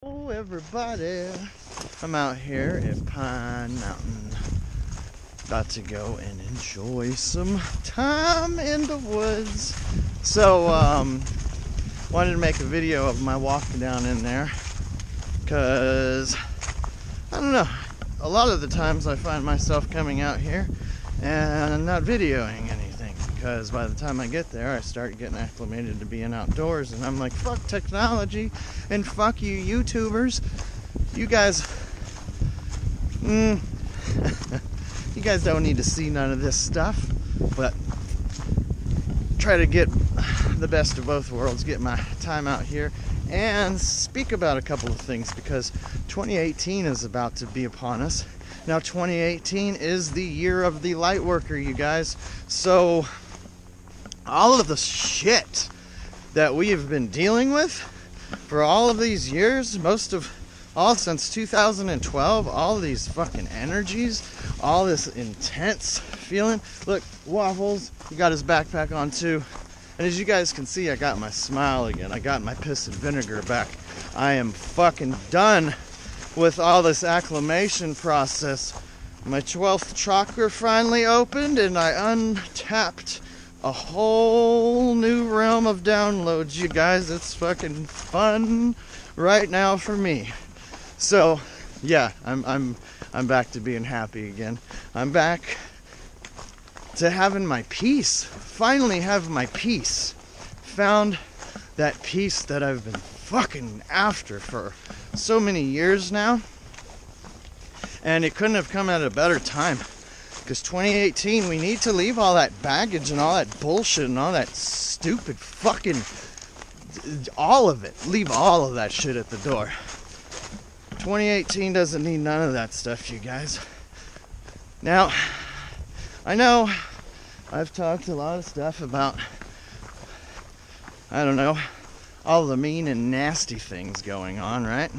Oh, everybody, I'm out here at Pine Mountain. About to go and enjoy some time in the woods. So, wanted to make a video of my walk down in there. Because, I don't know, a lot of the times I find myself coming out here and not videoing anything. Because by the time I get there, I start getting acclimated to being outdoors. And I'm like, fuck technology and fuck you YouTubers. You guys, you guys don't need to see none of this stuff. But try to get the best of both worlds, get my time out here and speak about a couple of things, because 2018 is about to be upon us. Now 2018 is the year of the lightworker, you guys. So all of the shit that we have been dealing with for all of these years, all since 2012, all of these fucking energies, all this intense feeling. Look, Waffles, he got his backpack on too. And as you guys can see, I got my smile again. I got my piss and vinegar back. I am fucking done with all this acclimation process. My 12th chakra finally opened and I untapped a whole new realm of downloads, you guys. It's fucking fun right now for me. So, yeah, I'm back to being happy again. I'm back to having my peace. Finally have my peace. Found that peace that I've been fucking after for so many years now. And it couldn't have come at a better time. Because 2018, we need to leave all that baggage and all that bullshit and all that stupid fucking... all of it. Leave all of that shit at the door. 2018 doesn't need none of that stuff, you guys. Now, I know I've talked a lot of stuff about, I don't know, all the mean and nasty things going on, right?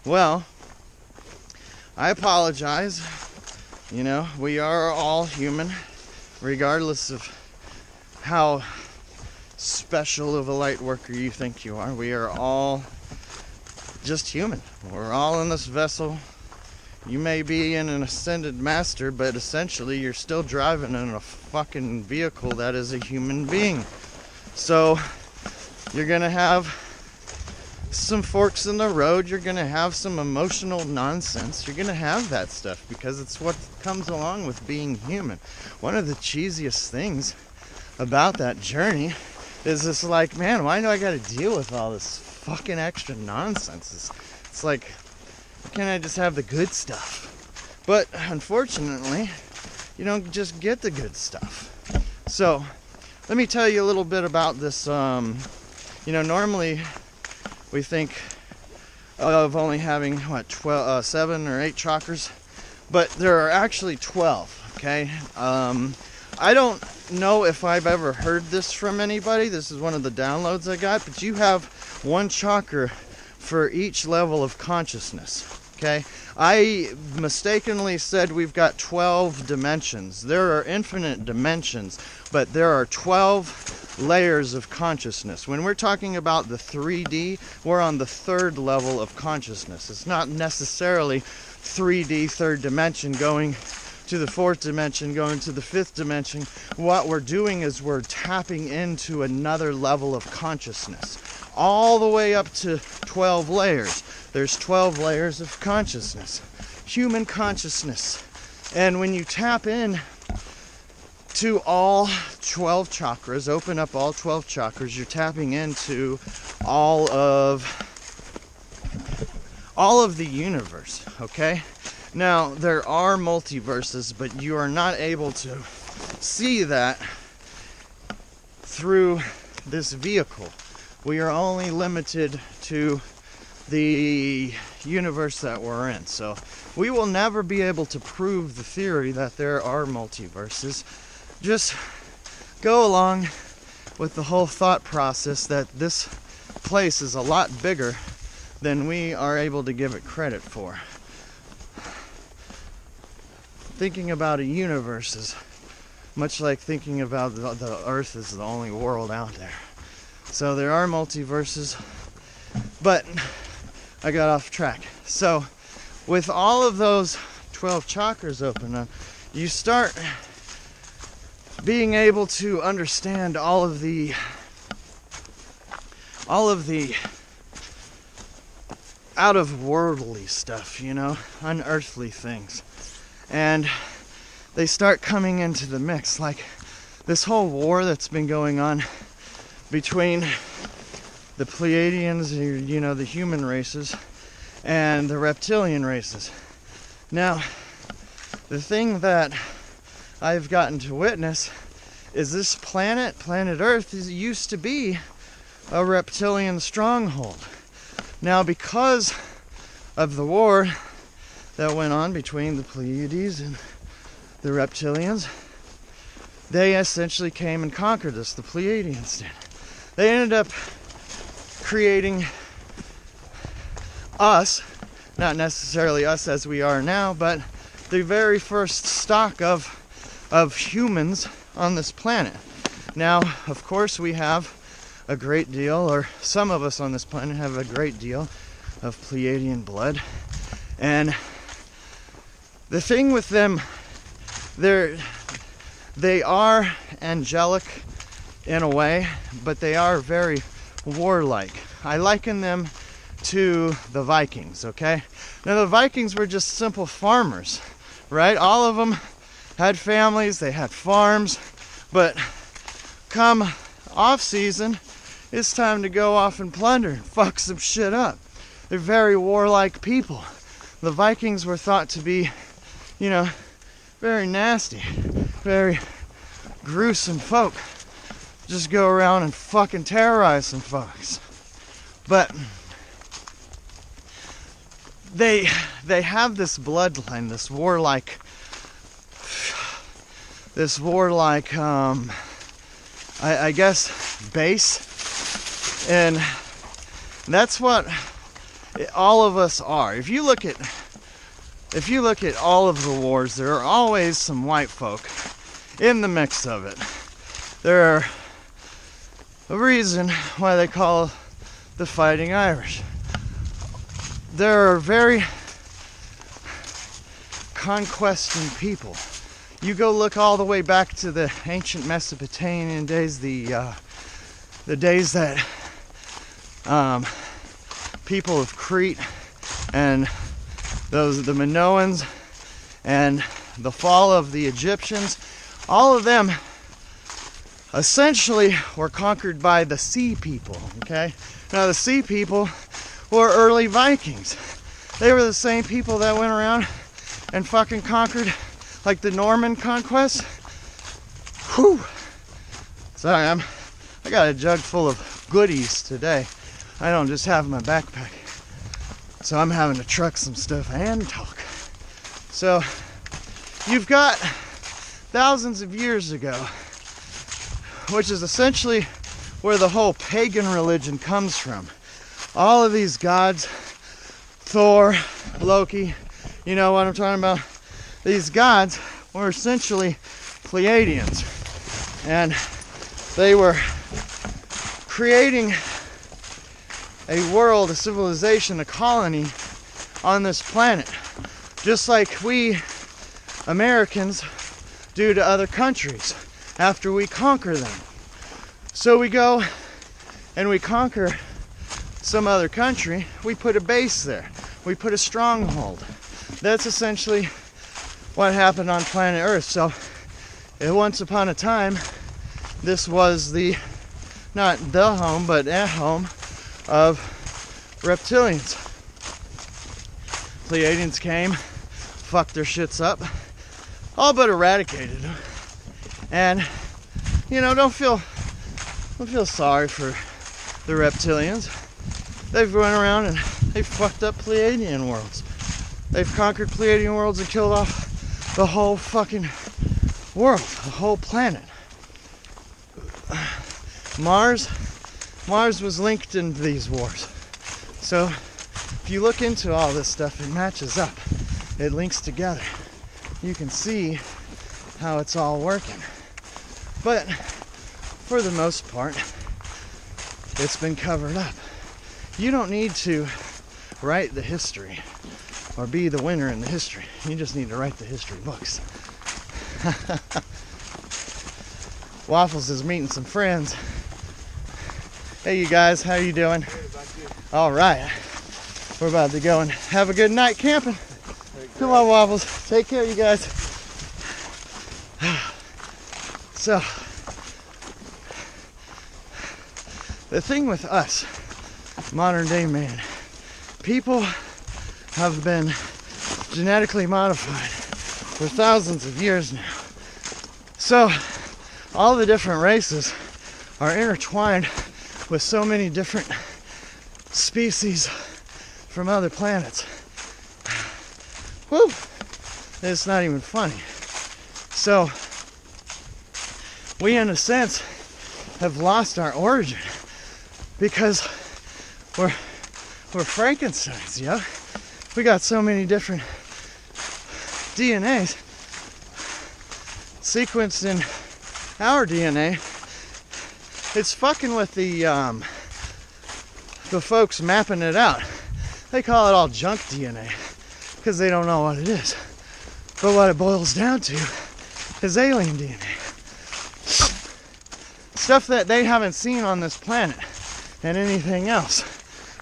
Well, I apologize. You know, we are all human, regardless of how special of a light worker you think you are. We are all just human. We're all in this vessel. You may be in an ascended master, but essentially you're still driving in a fucking vehicle that is a human being. So you're gonna have some forks in the road. You're gonna have some emotional nonsense. You're gonna have that stuff because it's what comes along with being human. One of the cheesiest things about that journey is this, like, man, why do I gotta deal with all this fucking extra nonsense? It's like, why can't I just have the good stuff? But unfortunately, you don't just get the good stuff. So let me tell you a little bit about this. Normally we think of only having, 7 or 8 chakras, but there are actually 12, okay? I don't know if I've ever heard this from anybody. This is one of the downloads I got, but you have 1 chakra for each level of consciousness, okay? I mistakenly said we've got 12 dimensions. There are infinite dimensions, but there are 12 layers of consciousness. When we're talking about the 3D, we're on the 3rd level of consciousness. It's not necessarily 3D, 3rd dimension, going to the 4th dimension, going to the 5th dimension. What we're doing is we're tapping into another level of consciousness, all the way up to 12 layers. There's 12 layers of consciousness, human consciousness. And when you tap in to all 12 chakras, open up all 12 chakras, you're tapping into all of the universe, okay? Now, there are multiverses, but you are not able to see that through this vehicle. We are only limited to the universe that we're in. So we will never be able to prove the theory that there are multiverses. Just go along with the whole thought process that this place is a lot bigger than we are able to give it credit for. Thinking about a universe is much like thinking about the Earth is the only world out there. So there are multiverses, but I got off track. So with all of those 12 chakras open up, you start being able to understand all of the out of worldly stuff, you know, unearthly things. And they start coming into the mix, like this whole war that's been going on between the Pleiadians, you know, the human races, and the reptilian races. Now, the thing that I've gotten to witness is this planet Earth, used to be a reptilian stronghold. Now, because of the war that went on between the Pleiades and the reptilians, they essentially came and conquered us. The Pleiadians did. They ended up creating us, not necessarily us as we are now, but the very first stock of humans on this planet. Now, of course, we have a great deal, or some of us on this planet have a great deal of Pleiadian blood. And the thing with them, they are angelic in a way, but they are very warlike. I liken them to the Vikings, okay? Now, the Vikings were just simple farmers, right? All of them had families, they had farms, but come off season, it's time to go off and plunder and fuck some shit up. They're very warlike people. The Vikings were thought to be, you know, very nasty, very gruesome folk. Just go around and fucking terrorize some folks. But they have this bloodline, this warlike, I guess, base. And that's what all of us are. If you look at all of the wars, there are always some white folk in the mix of it. There are a reason why they call the Fighting Irish. There are very conquesting people. You go look all the way back to the ancient Mesopotamian days, the days that people of Crete and the Minoans and the fall of the Egyptians, all of them essentially were conquered by the sea people, okay? Now, the sea people were early Vikings. They were the same people that went around and fucking conquered, like the Norman conquest. Whew. Sorry, I got a jug full of goodies today. I don't just have my backpack. So I'm having to truck some stuff and talk. So you've got thousands of years ago, which is essentially where the whole pagan religion comes from. All of these gods, Thor, Loki, you know what I'm talking about? These gods were essentially Pleiadians. And they were creating a world, a civilization, a colony on this planet. Just like we Americans do to other countries after we conquer them. So we go and we conquer some other country, we put a base there. We put a stronghold. That's essentially what happened on planet Earth. So once upon a time, this was not the home, but a home of reptilians. Pleiadians came, fucked their shits up, all but eradicated them. And, you know, don't feel sorry for the reptilians. They've run around and they've fucked up Pleiadian worlds. They've conquered Pleiadian worlds and killed off the whole fucking world, the whole planet. Mars was linked in these wars. So if you look into all this stuff, it matches up. It links together. You can see how it's all working. But for the most part, it's been covered up. You don't need to write the history or be the winner in the history. You just need to write the history books. Waffles is meeting some friends. Hey you guys, how you doing? All right, we're about to go and have a good night camping. Come on, Waffles, take care, you guys. So, the thing with us, modern day man, people have been genetically modified for thousands of years now. So, all the different races are intertwined with so many different species from other planets. Woo! It's not even funny. So, we in a sense have lost our origin because we're Frankensteins, yo. We got so many different DNAs sequenced in our DNA. It's fucking with the folks mapping it out. They call it all junk DNA because they don't know what it is. But what it boils down to is alien DNA. Stuff that they haven't seen on this planet and anything else.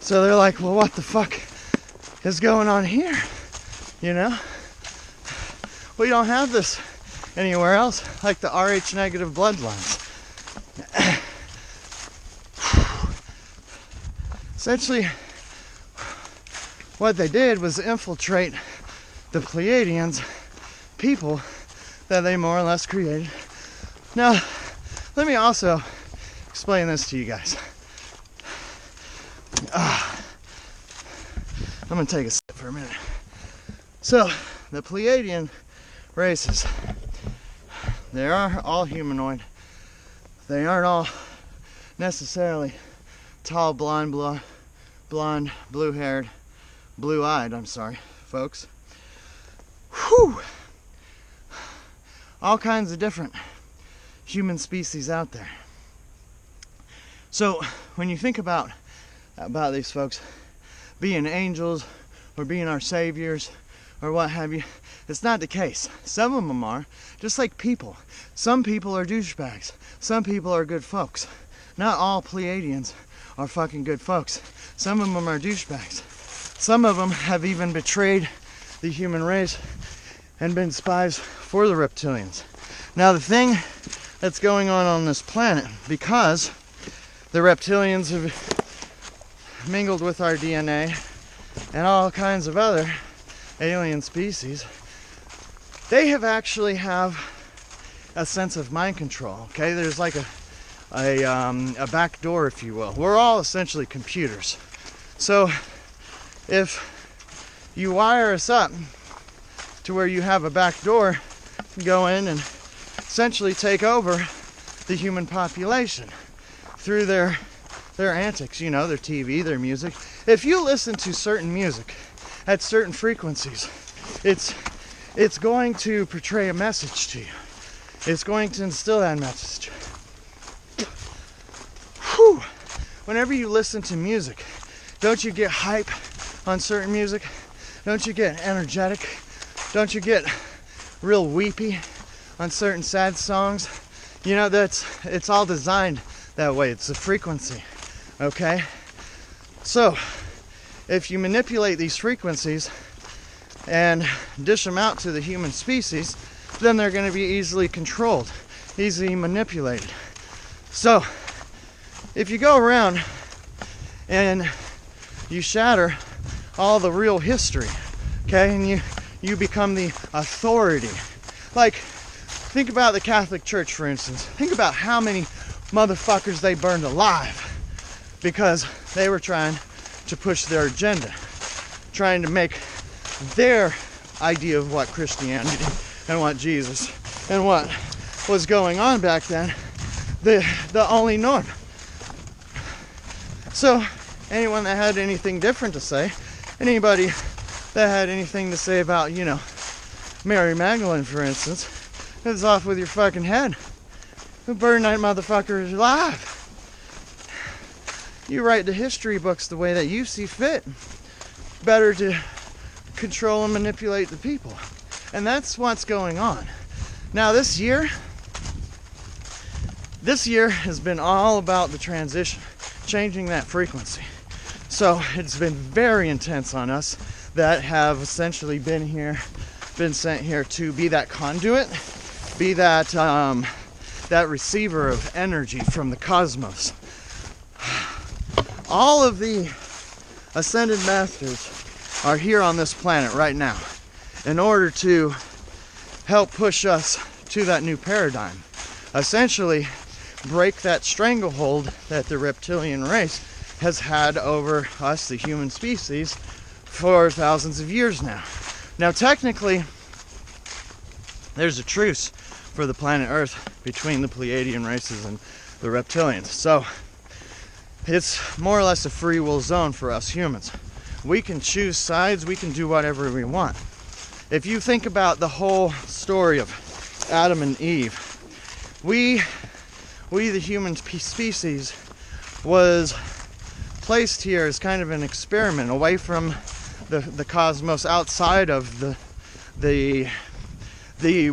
So they're like, well, what the fuck is going on here? You know? We don't have this anywhere else, like the Rh negative bloodlines. Essentially, what they did was infiltrate the Pleiadians, people that they more or less created. Now, let me also explain this to you guys. I'm gonna take a sip for a minute. So, the Pleiadian races, they are all humanoid. They aren't all necessarily tall, blonde, blue-haired, blue-eyed, folks. Whew! All kinds of different human species out there. So, when you think about these folks being angels or being our saviors or what have you, it's not the case. Some of them are, just like people. Some people are douchebags. Some people are good folks. Not all Pleiadians are fucking good folks. Some of them are douchebags. Some of them have even betrayed the human race and been spies for the reptilians. Now the thing that's going on this planet, because the reptilians have mingled with our DNA and all kinds of other alien species, they have actually have a sense of mind control. Okay, there's like a back door, if you will. We're all essentially computers. So if you wire us up to where you have a back door, go in and essentially take over the human population through their antics, you know, their TV, their music. If you listen to certain music at certain frequencies, it's going to portray a message to you. It's going to instill that message. Whew. Whenever you listen to music, don't you get hype on certain music? Don't you get energetic? Don't you get real weepy on certain sad songs? You know, it's all designed that way. It's a frequency, okay? So, if you manipulate these frequencies and dish them out to the human species, then they're going to be easily controlled, easily manipulated. So, if you go around and you shatter all the real history, okay, and you become the authority. Like, think about the Catholic Church, for instance. Think about how many motherfuckers they burned alive because they were trying to push their agenda, trying to make their idea of what Christianity and what Jesus and what was going on back then the only norm. So anyone that had anything different to say, anybody that had anything to say about, you know, Mary Magdalene, for instance, it's off with your fucking head. Who burned that motherfucker alive? You write the history books the way that you see fit. better to control and manipulate the people. And that's what's going on. Now this year has been all about the transition, changing that frequency. So it's been very intense on us that have essentially been sent here to be that conduit, be that that receiver of energy from the cosmos. All of the ascended masters are here on this planet right now in order to help push us to that new paradigm. Essentially, break that stranglehold that the reptilian race has had over us, the human species, for thousands of years now. Now, technically, there's a truce for the planet Earth between the Pleiadian races and the reptilians. So, it's more or less a free will zone for us humans. We can choose sides, we can do whatever we want. If you think about the whole story of Adam and Eve, we the human species was placed here as kind of an experiment away from the cosmos, outside of the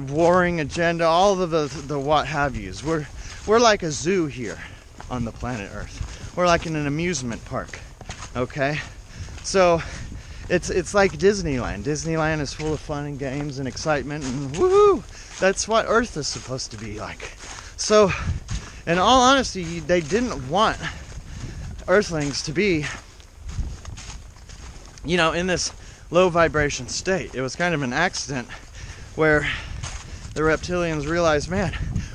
warring agenda, all of the what have yous. We're like a zoo here on the planet Earth. We're like in an amusement park, okay? So it's like Disneyland. Disneyland is full of fun and games and excitement and woohoo! That's what Earth is supposed to be like. So, in all honesty, they didn't want Earthlings to be, in this low vibration state. It was kind of an accident where the reptilians realized, man,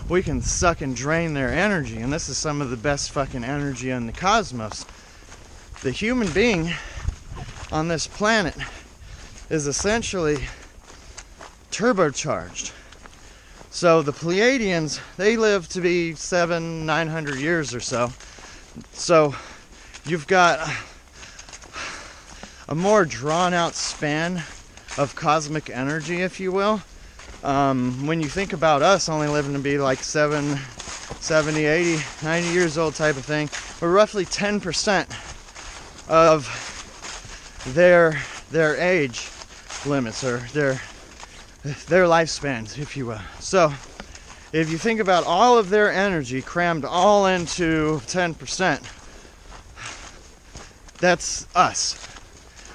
we can suck and drain their energy, and this is some of the best fucking energy in the cosmos. The human being on this planet is essentially turbocharged. So the Pleiadians, they live to be 700-900 years or so. So you've got a more drawn out span of cosmic energy, if you will. When you think about us only living to be like 70, 80, 90 years old type of thing, we're roughly 10% of their age limits, or their lifespans, if you will. So if you think about all of their energy crammed all into 10%, that's us.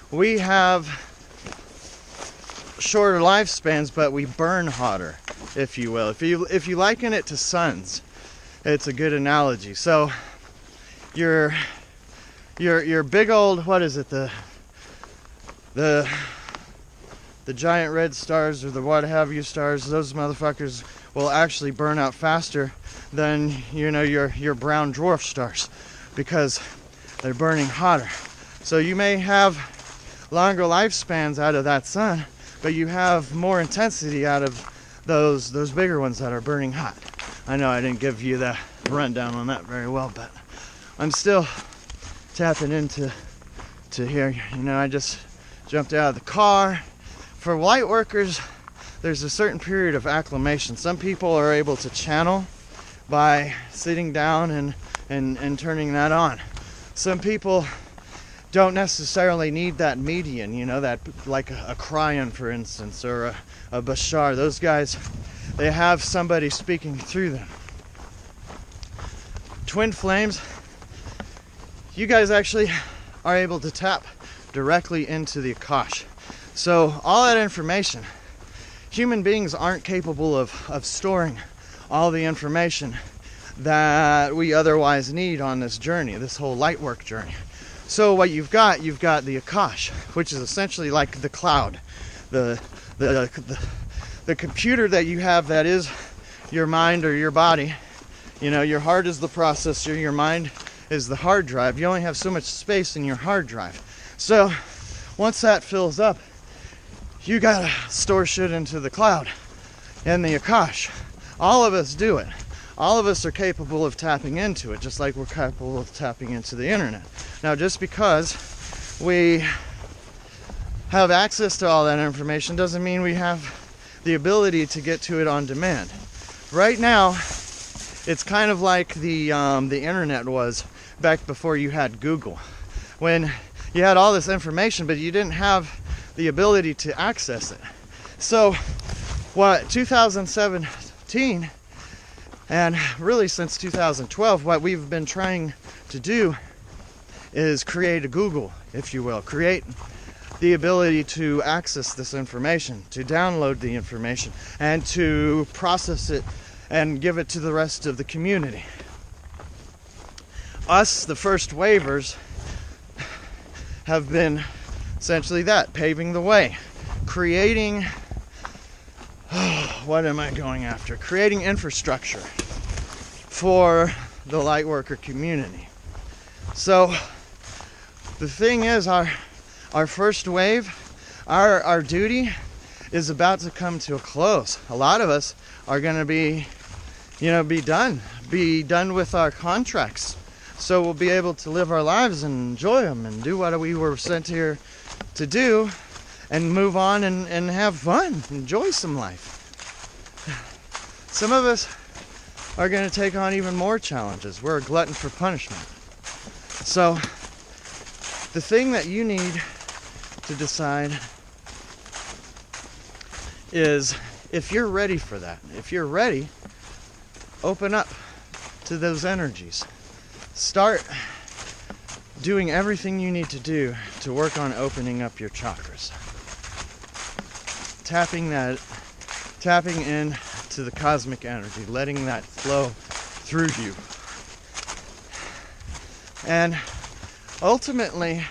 We have shorter lifespans, but we burn hotter, if you will. If you liken it to suns, it's a good analogy. So your big old, what is it, the giant red stars, or the what have you stars, those motherfuckers will actually burn out faster than your brown dwarf stars, because they're burning hotter. So you may have longer lifespans out of that sun, but you have more intensity out of those bigger ones that are burning hot. I know I didn't give you the rundown on that very well, but I'm still tapping into here. I just jumped out of the car. For light workers, there's a certain period of acclimation. Some people are able to channel by sitting down and turning that on. Some people don't necessarily need that median, that like a Cryon, for instance, or a Bashar. Those guys, they have somebody speaking through them. Twin Flames, you guys actually are able to tap directly into the Akash. So all that information, human beings aren't capable of storing all the information that we otherwise need on this journey, this whole light work journey. So what you've got the Akash, which is essentially like the cloud, the computer that you have that is your mind or your body. Your heart is the processor, your mind is the hard drive. You only have so much space in your hard drive. So once that fills up, you gotta store shit into the cloud and the Akash. All of us do it. All of us are capable of tapping into it, just like we're capable of tapping into the internet. Now, just because we have access to all that information doesn't mean we have the ability to get to it on demand. Right now, it's kind of like the internet was back before you had Google. When You had all this information, but you didn't have the ability to access it. So what 2017 and really since 2012, what we've been trying to do is create a Google, if you will, create the ability to access this information, to download the information, and to process it and give it to the rest of the community. Us, the first waivers, have been essentially that, paving the way, creating, what am I going after? Creating infrastructure for the lightworker community. So the thing is, our first wave, our duty is about to come to a close. A lot of us are going to be done with our contracts. So we'll be able to live our lives and enjoy them and do what we were sent here to do and move on and have fun, enjoy some life. Some of us are going to take on even more challenges. We're a glutton for punishment. So the thing that you need to decide is if you're ready for that. If you're ready, open up to those energies. Start doing everything you need to do to work on opening up your chakras. Tapping in to the cosmic energy, letting that flow through you. And ultimately,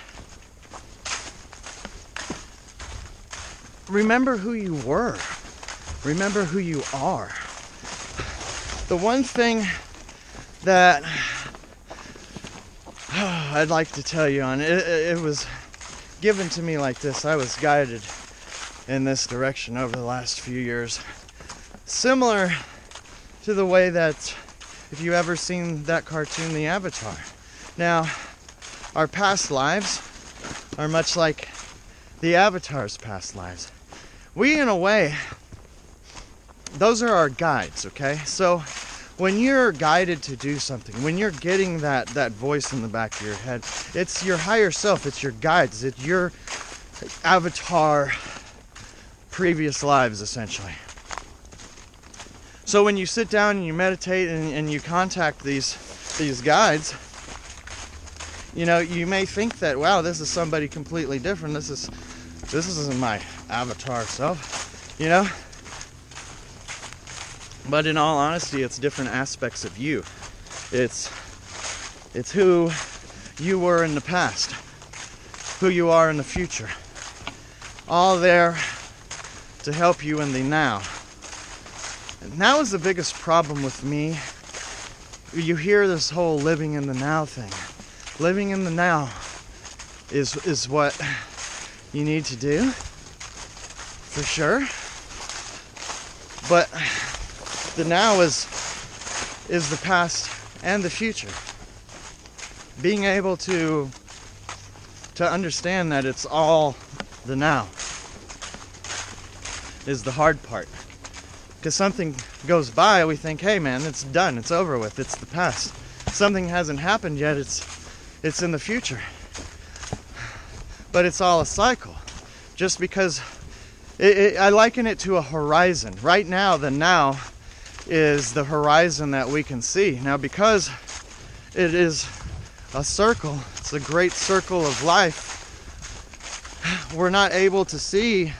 remember who you were. Remember who you are. The one thing that I'd like to tell you on, it was given to me like this. I was guided in this direction over the last few years. Similar to the way that, if you ever seen that cartoon, The Avatar. Now, our past lives are much like the Avatar's past lives. We, in a way, those are our guides, okay? So when you're guided to do something, when you're getting that voice in the back of your head, it's your higher self, it's your guides, it's your avatar previous lives, essentially. So when you sit down and you meditate and you contact these guides, you may think that, wow, this is somebody completely different. This isn't my avatar self, But in all honesty, it's different aspects of you. It's who you were in the past, who you are in the future. All there to help you in the now. And now is the biggest problem with me. You hear this whole living in the now thing. Living in the now is what you need to do, for sure. But the now is the past and the future. Being able to understand that it's all the now is the hard part. Because something goes by, we think, hey man, it's done, it's over with, it's the past. Something hasn't happened yet, it's in the future. But it's all a cycle. Just because I liken it to a horizon. Right now, the now is the horizon that we can see. Now, because it is a circle, it's a great circle of life, we're not able to see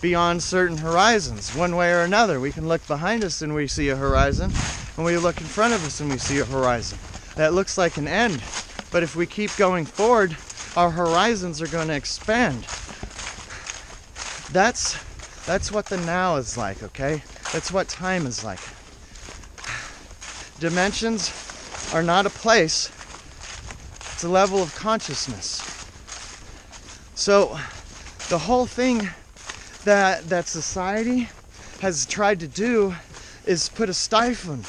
beyond certain horizons, one way or another. We can look behind us and we see a horizon, and we look in front of us and we see a horizon. That looks like an end, but if we keep going forward, our horizons are going to expand. That's what the now is like, okay? That's what time is like. Dimensions are not a place, it's a level of consciousness. So the whole thing that society has tried to do is put a stifle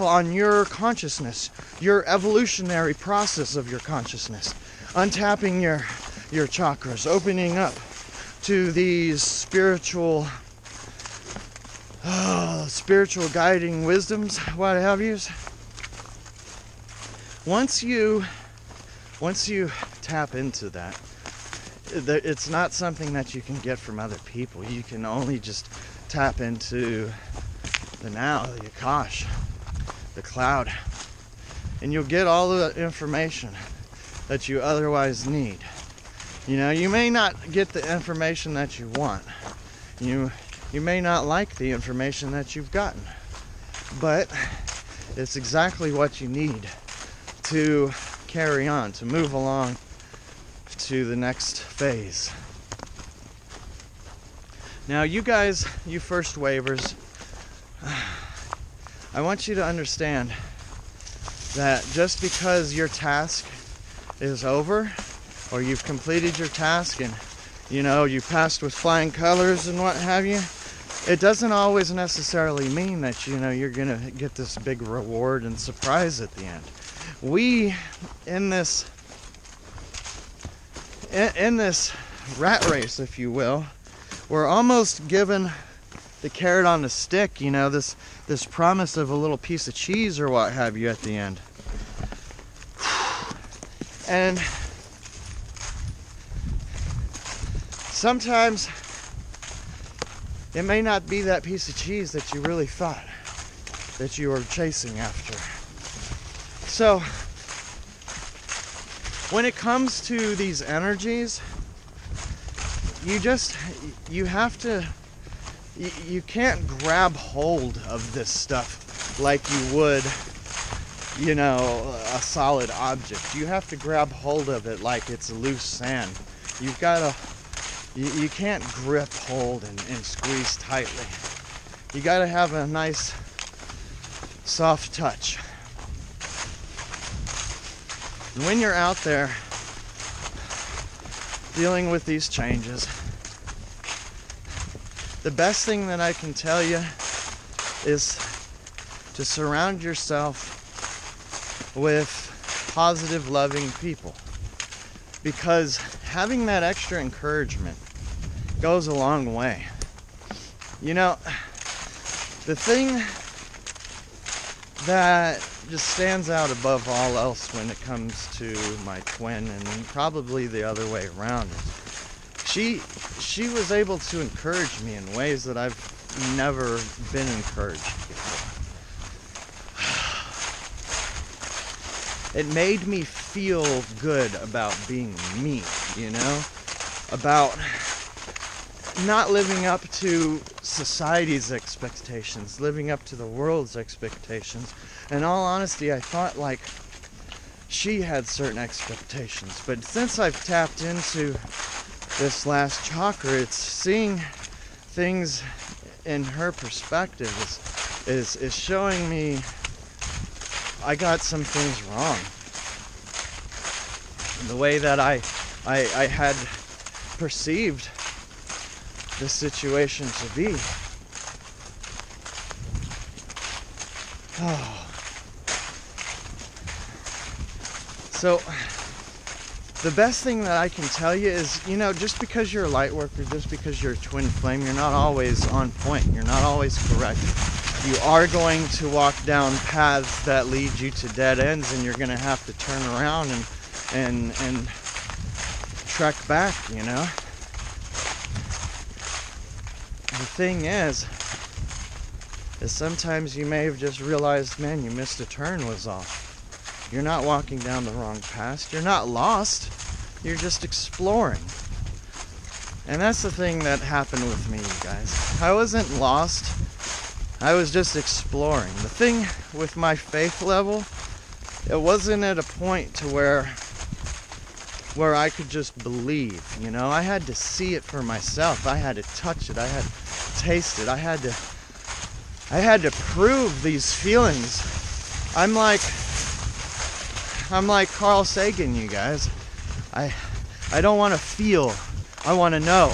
on your consciousness, your evolutionary process of your consciousness, untapping your chakras, opening up to these spiritual guiding wisdoms, what have yous. Once you tap into that. It's not something that you can get from other people. You can only just tap into the now, the Akash, the cloud, and you'll get all the information that you otherwise need. You know, you may not get the information that you want. You may not like the information that you've gotten, but it's exactly what you need to carry on, to move along to the next phase. Now, you guys, you first wavers, I want you to understand that just because your task is over, or you've completed your task and, you know, you passed with flying colors and what have you, it doesn't always necessarily mean that, you know, you're gonna get this big reward and surprise at the end. We, in this rat race, if you will, we're almost given the carrot on the stick, you know, this promise of a little piece of cheese or what have you at the end. And sometimes it may not be that piece of cheese that you really thought that you were chasing after. So when it comes to these energies, you can't grab hold of this stuff like you would, you know, a solid object. You have to grab hold of it like it's loose sand. You've got to, you can't grip hold and squeeze tightly. You got to have a nice soft touch. And when you're out there dealing with these changes, the best thing that I can tell you is to surround yourself with positive, loving people, because having that extra encouragement goes a long way. You know, the thing that just stands out above all else when it comes to my twin, and probably the other way around, is she was able to encourage me in ways that I've never been encouraged before. It made me feel good about being me, you know, about not living up to society's expectations, living up to the world's expectations. In all honesty, I thought like she had certain expectations, but since I've tapped into this last chakra, it's seeing things in her perspective is showing me I got some things wrong. The way that I had perceived the situation to be. Oh. So the best thing that I can tell you is, you know, just because you're a light worker, just because you're a twin flame, you're not always on point. You're not always correct. You are going to walk down paths that lead you to dead ends, and you're going to have to turn around and trek back, you know. The thing is sometimes you may have just realized, man, you missed a turn was off. You're not walking down the wrong path. You're not lost. You're just exploring. And that's the thing that happened with me, you guys. I wasn't lost. I was just exploring. The thing with my faith level, it wasn't at a point to where I could just believe, you know. I had to see it for myself. I had to touch it. I had to taste it. I had to prove these feelings. I'm like Carl Sagan, you guys. I don't want to feel. I want to know.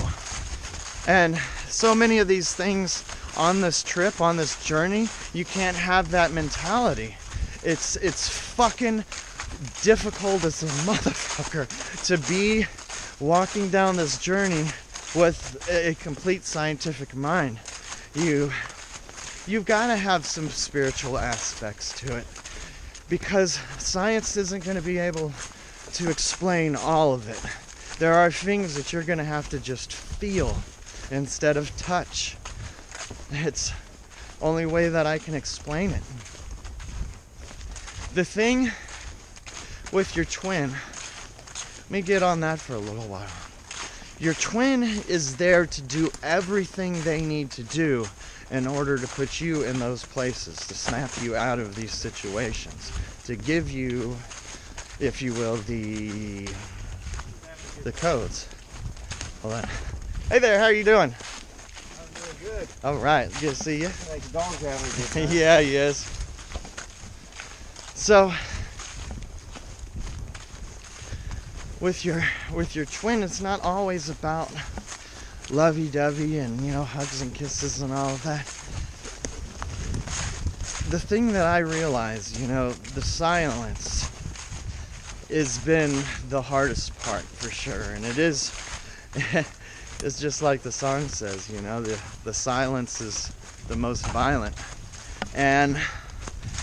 And so many of these things on this trip, on this journey, you can't have that mentality. It's fucking difficult as a motherfucker to be walking down this journey with a complete scientific mind. You've got to have some spiritual aspects to it, because science isn't going to be able to explain all of it. There are things that you're going to have to just feel instead of touch. It's the only way that I can explain it. The thing with your twin, let me get on that for a little while. Your twin is there to do everything they need to do in order to put you in those places, to snap you out of these situations, to give you, if you will, the codes. Hold on. Hey there, how are you doing? I'm doing good. All right, good to see you. Like the dog's having a good time. Yeah, he is. So, with your twin, it's not always about lovey-dovey and, you know, hugs and kisses and all of that. The thing that I realize, you know, the silence has been the hardest part for sure, and it is. It's just like the song says, you know, the silence is the most violent. And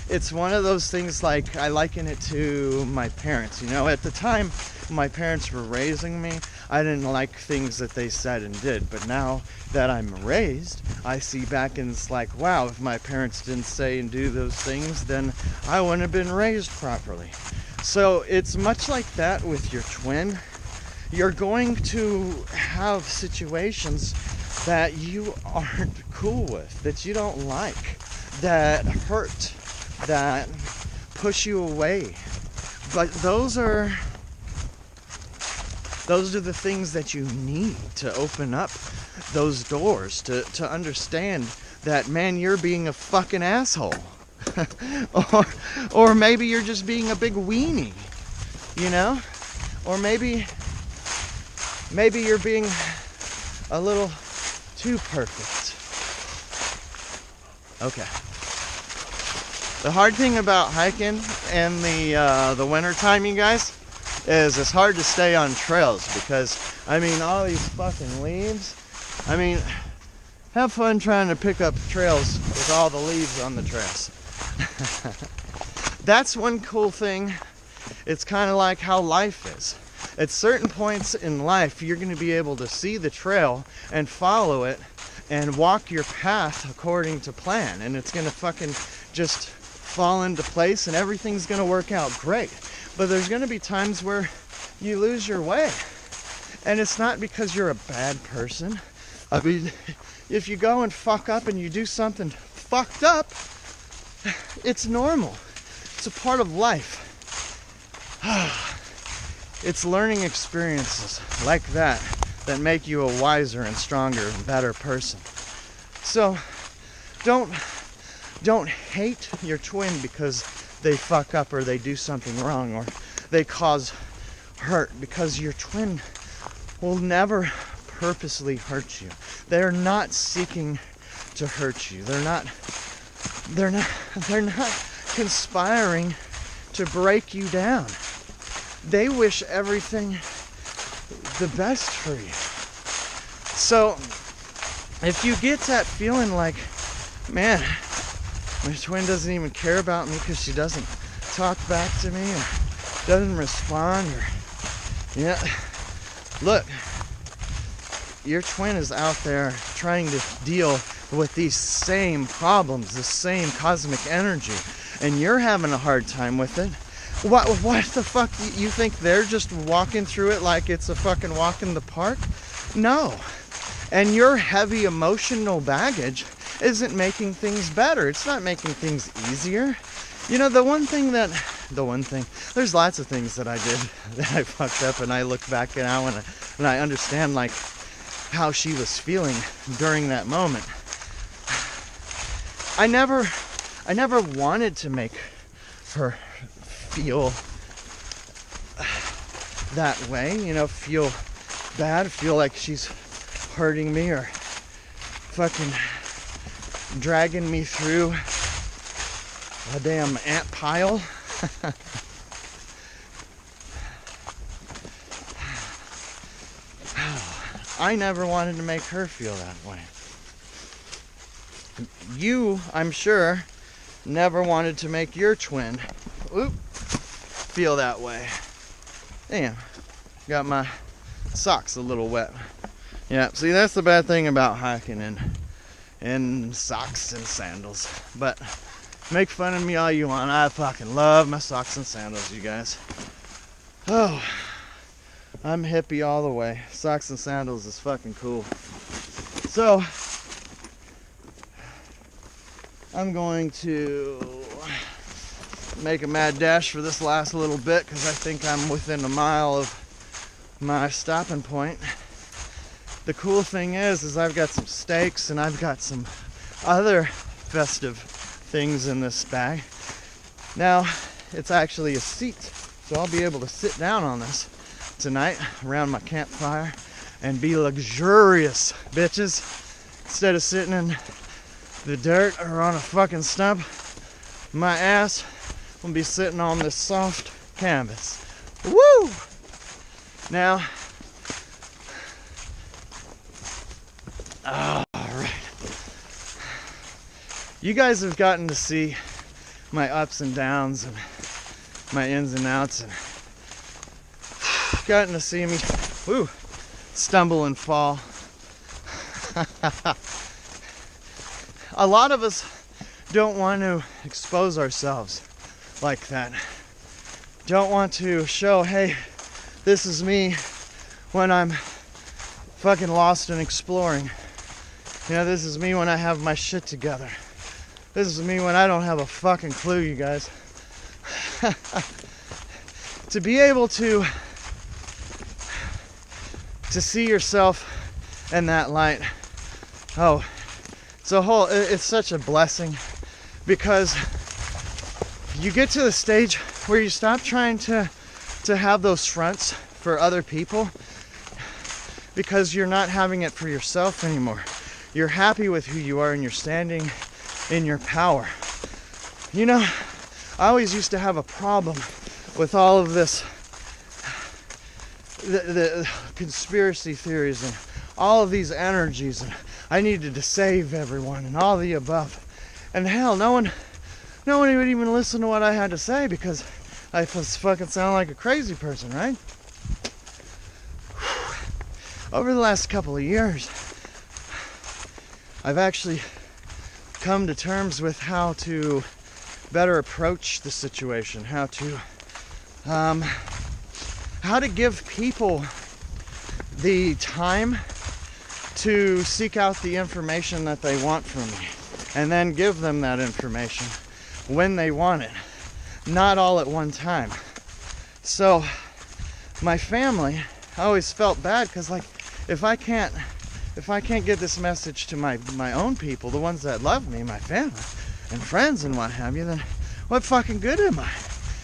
it's one of those things, like, I liken it to my parents. You know, at the time my parents were raising me, I didn't like things that they said and did. But now that I'm raised, I see back and it's like, wow, if my parents didn't say and do those things, then I wouldn't have been raised properly. So it's much like that with your twin. You're going to have situations that you aren't cool with, that you don't like, that hurt, that push you away. But those are the things that you need to open up those doors, to understand that, man, you're being a fucking asshole. or maybe you're just being a big weenie, you know? Or maybe you're being a little too perfect. Okay. The hard thing about hiking in the winter time, you guys, is it's hard to stay on trails because, I mean, all these fucking leaves. I mean, have fun trying to pick up trails with all the leaves on the trails. That's one cool thing. It's kind of like how life is. At certain points in life, you're going to be able to see the trail and follow it and walk your path according to plan, and it's going to fucking just fall into place and everything's going to work out great. But there's going to be times where you lose your way, and it's not because you're a bad person. I mean, if you go and fuck up and you do something fucked up, it's normal. It's a part of life. It's learning experiences like that that make you a wiser and stronger and better person. So don't hate your twin because they fuck up or they do something wrong or they cause hurt, because your twin will never purposely hurt you. They're not seeking to hurt you. They're not conspiring to break you down. They wish everything the best for you. So if you get that feeling like, man, my twin doesn't even care about me because she doesn't talk back to me or doesn't respond, or, yeah, look, your twin is out there trying to deal with these same problems, the same cosmic energy, and you're having a hard time with it. What the fuck? You think they're just walking through it like it's a fucking walk in the park? No. And your heavy emotional baggage isn't making things better. It's not making things easier. You know, there's lots of things that I did that I fucked up, and I look back now and I understand, like, how she was feeling during that moment. I never wanted to make her feel that way, you know, feel bad, feel like she's hurting me or fucking dragging me through a damn ant pile. I never wanted to make her feel that way. You, I'm sure, never wanted to make your twin feel that way. Damn, got my socks a little wet. Yeah, see, that's the bad thing about hiking in socks and sandals. But make fun of me all you want. I fucking love my socks and sandals, you guys. Oh, I'm hippie all the way. Socks and sandals is fucking cool. So, I'm going to make a mad dash for this last little bit because I think I'm within a mile of my stopping point. The cool thing is I've got some steaks and I've got some other festive things in this bag. Now, it's actually a seat, so I'll be able to sit down on this tonight around my campfire and be luxurious, bitches. Instead of sitting in the dirt or on a fucking stump, my ass will be sitting on this soft canvas. Woo! Now, alright. You guys have gotten to see my ups and downs and my ins and outs, and gotten to see me stumble and fall. A lot of us don't want to expose ourselves like that. Don't want to show, hey, this is me when I'm fucking lost and exploring. You know, this is me when I have my shit together. This is me when I don't have a fucking clue, you guys. To be able to see yourself in that light, it's such a blessing, because you get to the stage where you stop trying to have those fronts for other people, because you're not having it for yourself anymore. You're happy with who you are and you're standing in your power. You know, I always used to have a problem with all of this, the conspiracy theories and all of these energies, and I needed to save everyone and all the above. And hell, no one would even listen to what I had to say because I fucking sound like a crazy person, right? Over the last couple of years, I've actually come to terms with how to better approach the situation, how to give people the time to seek out the information that they want from me, and then give them that information when they want it, not all at one time. So my family, I always felt bad because, like, if I can't get this message to my own people, the ones that love me, my family and friends and what have you, then what fucking good am I?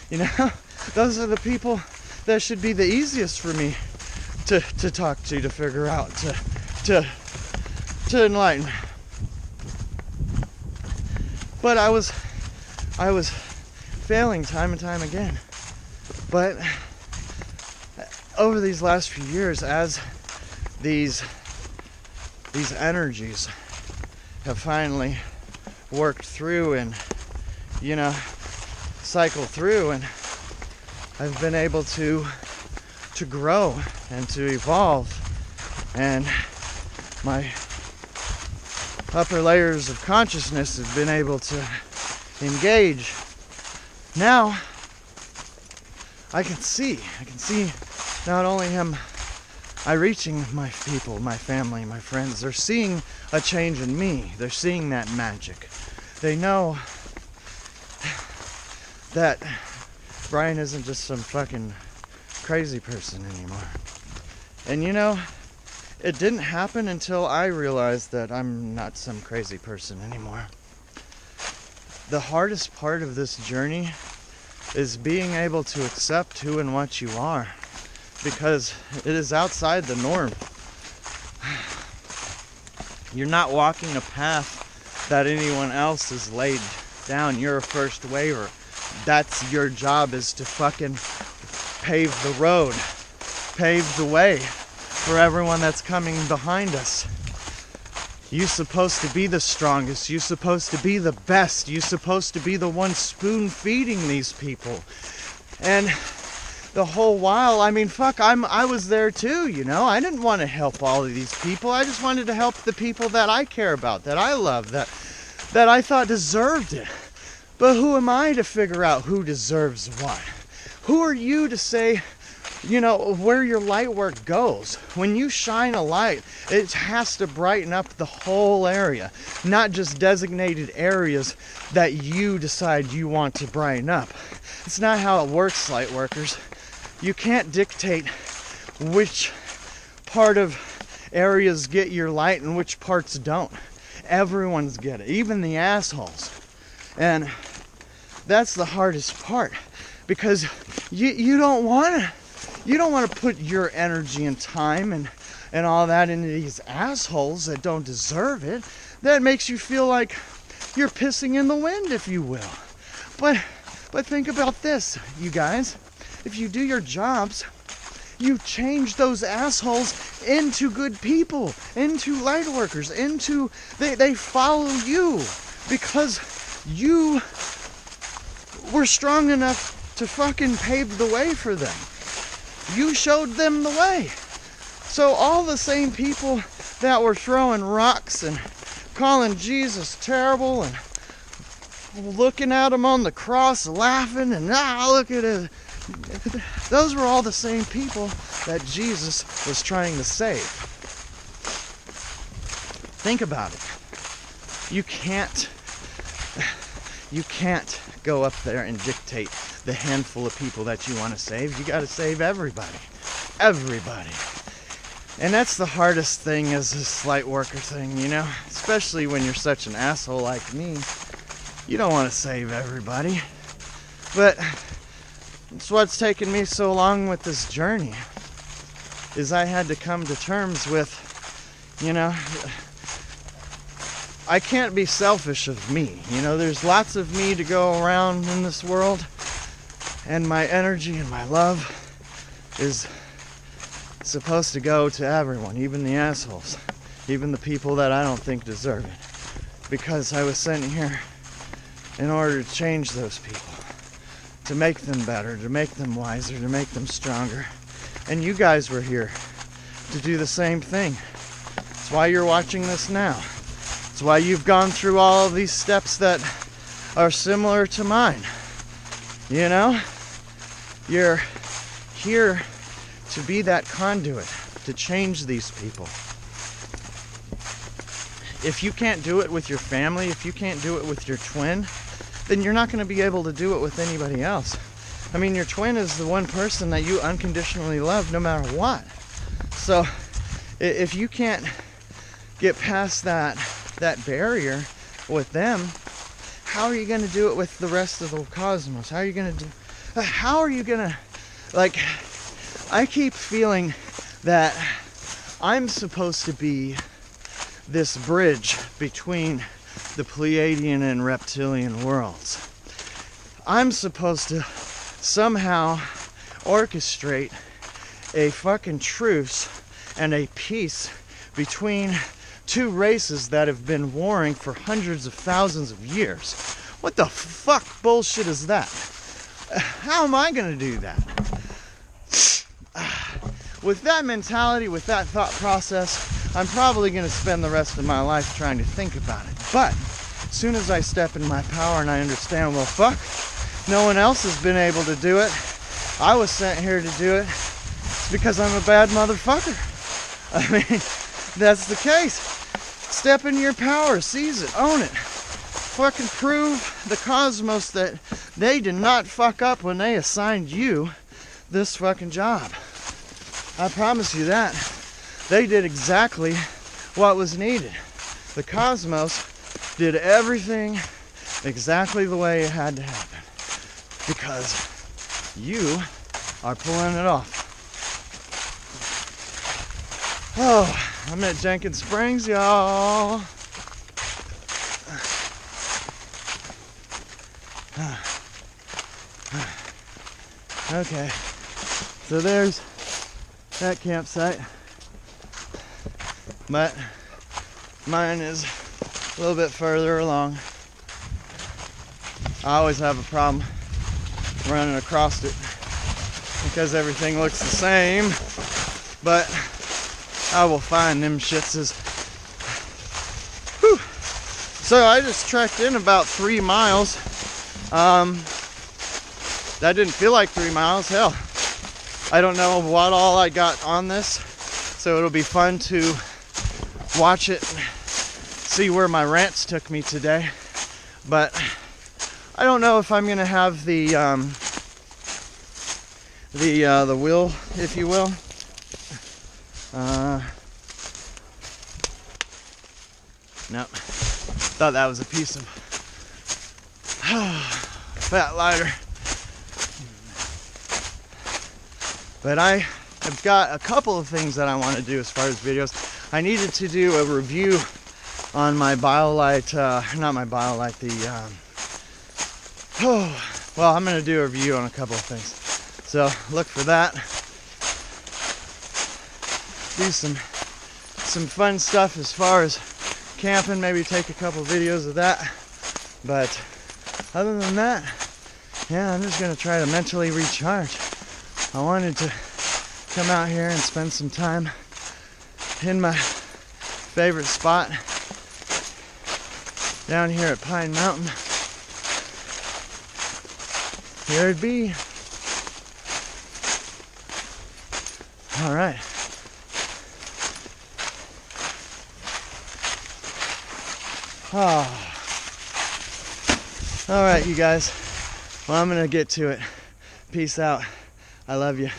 You know, those are the people that should be the easiest for me to talk to figure out, to enlighten. But I was failing time and time again. But over these last few years, as these energies have finally worked through and, you know, cycled through, and I've been able to grow and to evolve, and my upper layers of consciousness have been able to engage. Now I can see not only am I reaching my people, my family, my friends, they're seeing a change in me. They're seeing that magic. They know that Brian isn't just some fucking crazy person anymore. And you know, it didn't happen until I realized that I'm not some crazy person anymore. The hardest part of this journey is being able to accept who and what you are, because it is outside the norm. You're not walking a path that anyone else has laid down. You're a first waver. That's your job, is to fucking pave the road, pave the way for everyone that's coming behind us. You're supposed to be the strongest. You're supposed to be the best. You're supposed to be the one spoon feeding these people. And the whole while, I mean, fuck, I was there too, you know. I didn't want to help all of these people. I just wanted to help the people that I care about, that I love, that I thought deserved it. But who am I to figure out who deserves what? Who are you to say, you know, where your light work goes? When you shine a light, it has to brighten up the whole area, not just designated areas that you decide you want to brighten up. It's not how it works, light workers. You can't dictate which part of areas get your light and which parts don't. Everyone's get it, even the assholes. And that's the hardest part, because you don't want to put your energy and time and all that into these assholes that don't deserve it. That makes you feel like you're pissing in the wind, if you will. But think about this, you guys. If you do your jobs, you change those assholes into good people, into light workers, into they follow you because you were strong enough to fucking pave the way for them. You showed them the way. So all the same people that were throwing rocks and calling Jesus terrible and looking at him on the cross laughing and look at it, those were all the same people that Jesus was trying to save. Think about it. You can't go up there and dictate the handful of people that you want to save. You got to save everybody. Everybody. And that's the hardest thing as this light worker thing, you know? Especially when you're such an asshole like me. You don't want to save everybody. But it's what's taken me so long with this journey, is I had to come to terms with, you know, I can't be selfish of me. You know, there's lots of me to go around in this world, and my energy and my love is supposed to go to everyone, even the assholes, even the people that I don't think deserve it, because I was sent here in order to change those people, to make them better, to make them wiser, to make them stronger. And you guys were here to do the same thing. That's why you're watching this now. It's why you've gone through all of these steps that are similar to mine. You know? You're here to be that conduit, to change these people. If you can't do it with your family, if you can't do it with your twin, then you're not going to be able to do it with anybody else. I mean, your twin is the one person that you unconditionally love no matter what. So if you can't get past that barrier with them, how are you going to do it with the rest of the cosmos? How are you going to, like, I keep feeling that I'm supposed to be this bridge between the Pleiadian and reptilian worlds. I'm supposed to somehow orchestrate a fucking truce and a peace between two races that have been warring for hundreds of thousands of years. What the fuck bullshit is that? How am I gonna do that? With that mentality, with that thought process, I'm probably gonna spend the rest of my life trying to think about it. But as soon as I step in my power and I understand, well, fuck, no one else has been able to do it. I was sent here to do it. It's because I'm a bad motherfucker. I mean, that's the case. Step into your power, seize it, own it. Fucking prove the cosmos that they did not fuck up when they assigned you this fucking job. I promise you that. They did exactly what was needed. The cosmos did everything exactly the way it had to happen. Because you are pulling it off. Oh, I'm at Jenkins Springs, y'all. Okay, so there's that campsite, but mine is a little bit further along. I always have a problem running across it because everything looks the same, but I will find them shitses. Whew. So I just trekked in about 3 miles. That didn't feel like 3 miles. Hell, I don't know what all I got on this, so it'll be fun to watch it and see where my rants took me today. But I don't know if I'm gonna have the wheel, if you will. No, thought that was a piece of fat lighter. But I have got a couple of things that I want to do as far as videos. I needed to do a review on my BioLite, not my BioLite, well, I'm going to do a review on a couple of things. So look for that. Do some fun stuff as far as camping, maybe take a couple videos of that. But other than that, yeah, I'm just going to try to mentally recharge. I wanted to come out here and spend some time in my favorite spot down here at Pine Mountain. Here it be. All right. Oh. All right, you guys. Well, I'm gonna get to it. Peace out. I love you.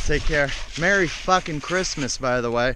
Take care. Merry fucking Christmas, by the way.